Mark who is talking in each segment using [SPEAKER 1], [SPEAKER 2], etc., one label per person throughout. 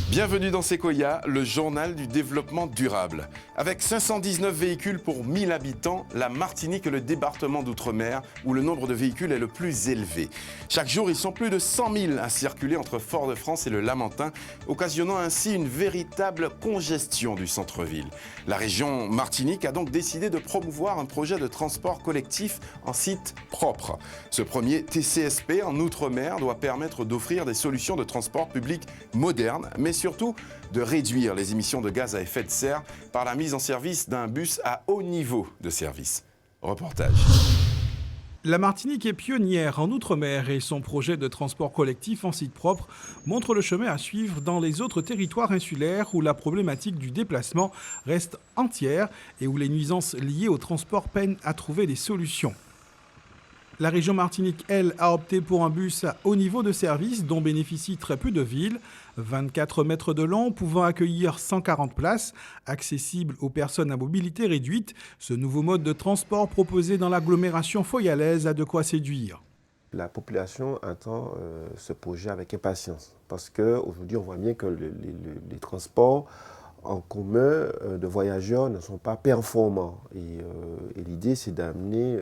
[SPEAKER 1] Bienvenue dans Sequoia, le journal du développement durable. Avec 519 véhicules pour 1000 habitants, la Martinique est le département d'outre-mer où le nombre de véhicules est le plus élevé. Chaque jour, ils sont plus de 100 000 à circuler entre Fort-de-France et le Lamentin, occasionnant ainsi une véritable congestion du centre-ville. La région Martinique a donc décidé de promouvoir un projet de transport collectif en site propre. Ce premier TCSP en outre-mer doit permettre d'offrir des solutions de transport public modernes, mais surtout de réduire les émissions de gaz à effet de serre par la mise en service d'un bus à haut niveau de service. Reportage.
[SPEAKER 2] La Martinique est pionnière en Outre-mer et son projet de transport collectif en site propre montre le chemin à suivre dans les autres territoires insulaires où la problématique du déplacement reste entière et où les nuisances liées au transport peinent à trouver des solutions. La région Martinique, elle, a opté pour un bus à haut niveau de service dont bénéficient très peu de villes, 24 mètres de long, pouvant accueillir 140 places, accessible aux personnes à mobilité réduite. Ce nouveau mode de transport proposé dans l'agglomération foyalaise a de quoi séduire.
[SPEAKER 3] La population attend ce projet avec impatience parce qu'aujourd'hui, on voit bien que les transports en commun de voyageurs ne sont pas performants. Et l'idée, c'est d'amener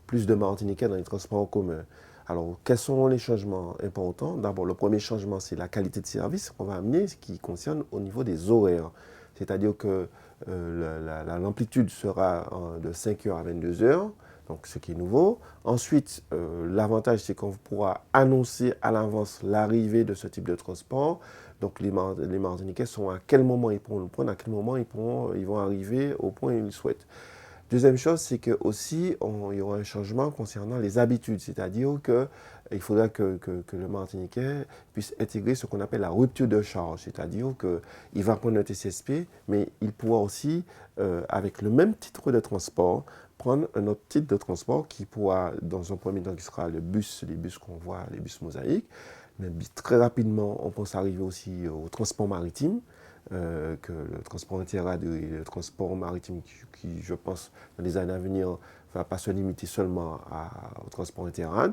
[SPEAKER 3] plus de Martiniquais dans les transports en commun. Alors, quels sont les changements importants? D'abord, le premier changement, c'est la qualité de service qu'on va amener, ce qui concerne au niveau des horaires. C'est-à-dire que l'amplitude sera de 5h à 22h, donc ce qui est nouveau. Ensuite, l'avantage, c'est qu'on pourra annoncer à l'avance l'arrivée de ce type de transport. Donc, les Martiniquais sont à quel moment ils pourront le prendre, à quel moment ils vont arriver au point où ils le souhaitent. Deuxième chose, c'est que aussi il y aura un changement concernant les habitudes, c'est-à-dire qu'il faudra que le Martiniquais puisse intégrer ce qu'on appelle la rupture de charge, c'est-à-dire qu'il va prendre un TCSP, mais il pourra aussi, avec le même titre de transport, prendre un autre titre de transport qui pourra, dans un premier temps, qui sera les bus qu'on voit, les bus mosaïques, mais très rapidement, on pense arriver aussi au transport maritime. Que le transport interrad et le transport maritime qui, je pense, dans les années à venir, ne va pas se limiter seulement au transport interrad.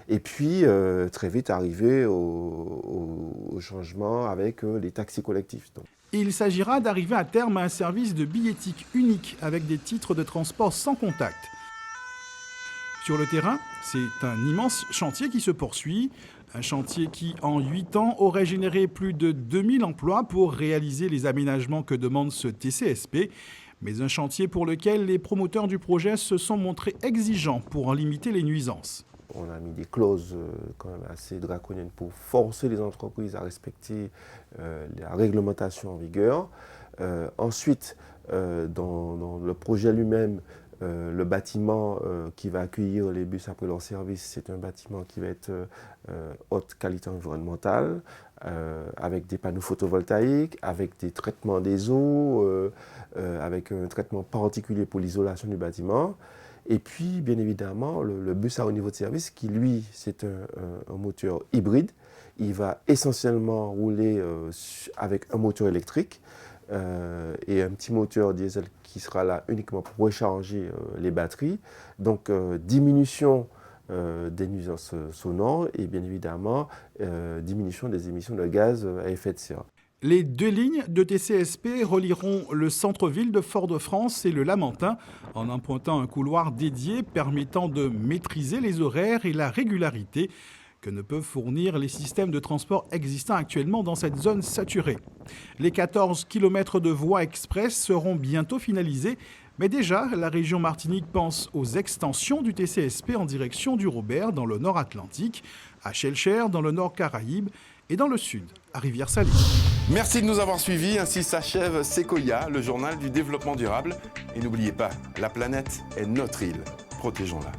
[SPEAKER 3] Et puis, très vite, arriver au changement avec les taxis collectifs. Donc.
[SPEAKER 2] Il s'agira d'arriver à terme à un service de billettique unique avec des titres de transport sans contact. Sur le terrain, c'est un immense chantier qui se poursuit. Un chantier qui, en 8 ans, aurait généré plus de 2000 emplois pour réaliser les aménagements que demande ce TCSP. Mais un chantier pour lequel les promoteurs du projet se sont montrés exigeants pour en limiter les nuisances.
[SPEAKER 3] On a mis des clauses quand même assez draconiennes pour forcer les entreprises à respecter la réglementation en vigueur. Ensuite, dans le projet lui-même, le bâtiment qui va accueillir les bus après leur service, c'est un bâtiment qui va être haute qualité environnementale, avec des panneaux photovoltaïques, avec des traitements des eaux, avec un traitement particulier pour l'isolation du bâtiment. Et puis, bien évidemment, le bus à haut niveau de service, qui lui, c'est un moteur hybride. Il va essentiellement rouler avec un moteur électrique et un petit moteur diesel qui sera là uniquement pour recharger les batteries. Donc, diminution des nuisances sonores et bien évidemment, diminution des émissions de gaz à effet de serre.
[SPEAKER 2] Les 2 lignes de TCSP relieront le centre-ville de Fort-de-France et le Lamentin en empruntant un couloir dédié permettant de maîtriser les horaires et la régularité que ne peuvent fournir les systèmes de transport existants actuellement dans cette zone saturée. Les 14 km de voies express seront bientôt finalisés, mais déjà, la région Martinique pense aux extensions du TCSP en direction du Robert dans le nord Atlantique, à Shelcher dans le nord Caraïbes et dans le sud, à Rivière-Salée.
[SPEAKER 1] Merci de nous avoir suivis. Ainsi s'achève Sequoia, le journal du développement durable. Et n'oubliez pas, la planète est notre île. Protégeons-la.